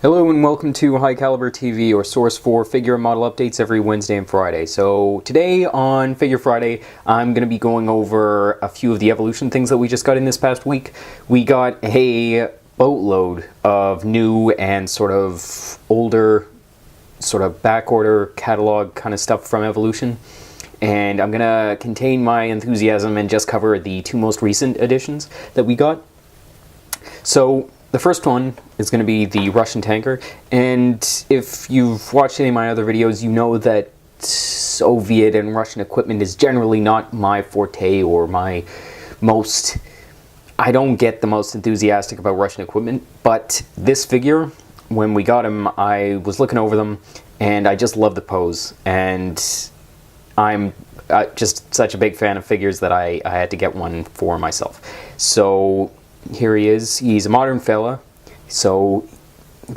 Hello and welcome to HighCalibre TV, or source for figure and model updates every Wednesday and Friday. So today on Figure Friday, I'm going to be going over a few of the evolution things that we just got in this past week. We got a boatload of new and sort of older, sort of backorder catalog kind of stuff from Evolution. And I'm going to contain my enthusiasm and just cover the two most recent additions that we got. So the first one is going to be the Russian tanker, and if you've watched any of my other videos, you know that Soviet and Russian equipment is generally not my forte or my most... I don't get the most enthusiastic about Russian equipment, but this figure, when we got him, I was looking over them, and I just love the pose, and I'm just such a big fan of figures that I had to get one for myself. So here he is. He's a modern fella. So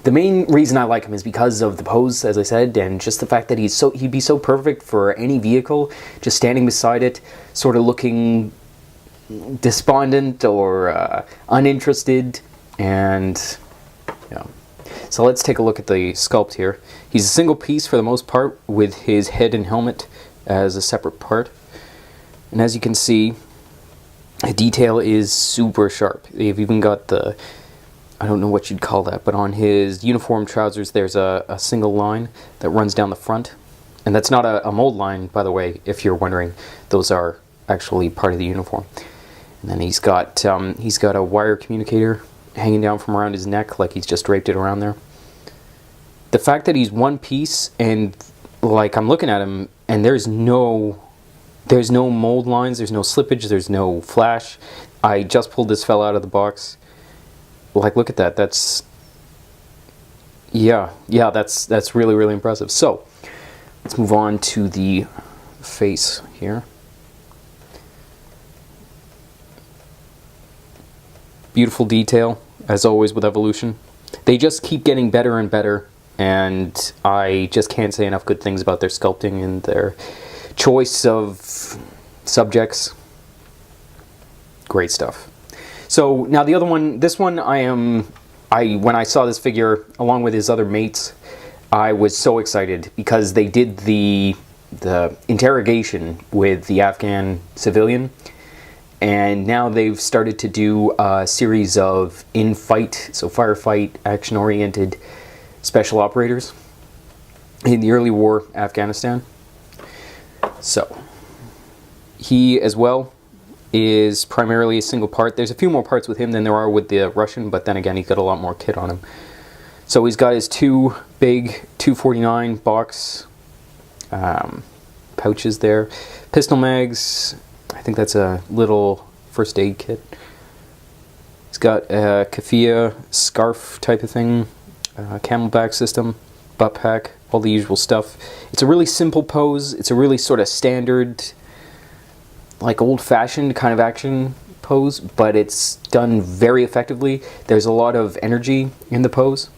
the main reason I like him is because of the pose, as I said, and just the fact that he'd be so perfect for any vehicle, just standing beside it, sort of looking despondent or uninterested. And yeah. So let's take a look at the sculpt here. He's a single piece for the most part, with his head and helmet as a separate part. And as you can see, the detail is super sharp. They've even got the, I don't know what you'd call that, but on his uniform trousers there's a single line that runs down the front. And that's not a mold line, by the way, if you're wondering. Those are actually part of the uniform. And then he's got a wire communicator hanging down from around his neck, like he's just draped it around there. The fact that he's one piece, and like I'm looking at him, and there's no mold lines, there's no slippage, there's no flash. I just pulled this fella out of the box. Like, look at that. That's that's really, really impressive. So let's move on to the face here. Beautiful detail, as always with Evolution. They just keep getting better and better, and I just can't say enough good things about their sculpting and their choice of subjects. Great stuff. So now the other one, this one when I saw this figure along with his other mates, I was so excited because they did the interrogation with the Afghan civilian, and now they've started to do a series of in-fight, so firefight, action-oriented special operators in the early war Afghanistan. So he as well is primarily a single part. There's a few more parts with him than there are with the Russian, but then again, he's got a lot more kit on him. So he's got his two big 249 box pouches there, pistol mags. I think that's a little first aid kit. He's got a keffiyeh scarf type of thing, camelback system, butt pack, all the usual stuff. It's a really simple pose. It's a really sort of standard, like old-fashioned kind of action pose, but it's done very effectively. There's a lot of energy in the pose,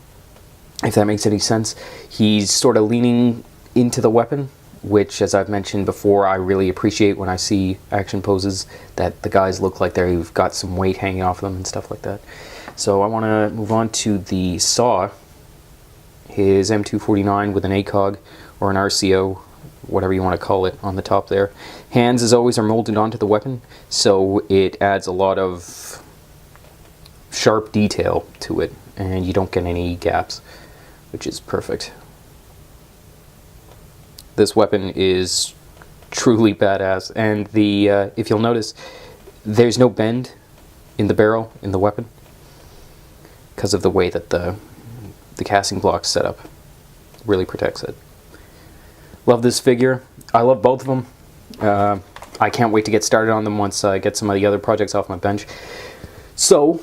if that makes any sense. He's sort of leaning into the weapon, which, as I've mentioned before, I really appreciate when I see action poses that the guys look like they've got some weight hanging off them and stuff like that. So I want to move on to the saw. His M249 with an ACOG or an RCO, whatever you want to call it, on the top there. Hands, as always, are molded onto the weapon, so it adds a lot of sharp detail to it, and you don't get any gaps, which is perfect. This weapon is truly badass, and if you'll notice, there's no bend in the barrel in the weapon because of the way that the casting block's set up. Really protects it. Love this figure. I love both of them. I can't wait to get started on them once I get some of the other projects off my bench. So,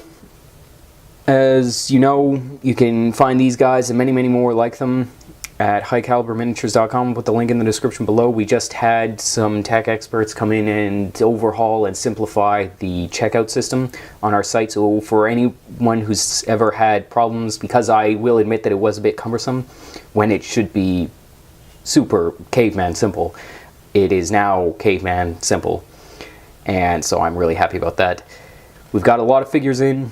as you know, you can find these guys and many, many more like them at HighCalibreMiniatures.com. Put the link in the description below. We just had some tech experts come in and overhaul and simplify the checkout system on our site. So for anyone who's ever had problems, because I will admit that it was a bit cumbersome when it should be super caveman simple, it is now caveman simple. And so I'm really happy about that. We've got a lot of figures in.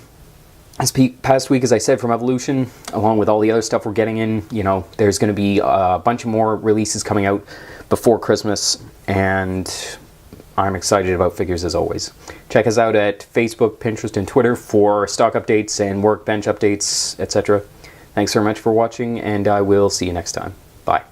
This past week, as I said, from Evolution, along with all the other stuff we're getting in, you know, there's going to be a bunch of more releases coming out before Christmas, and I'm excited about figures as always. Check us out at Facebook, Pinterest, and Twitter for stock updates and workbench updates, etc. Thanks very much for watching, and I will see you next time. Bye.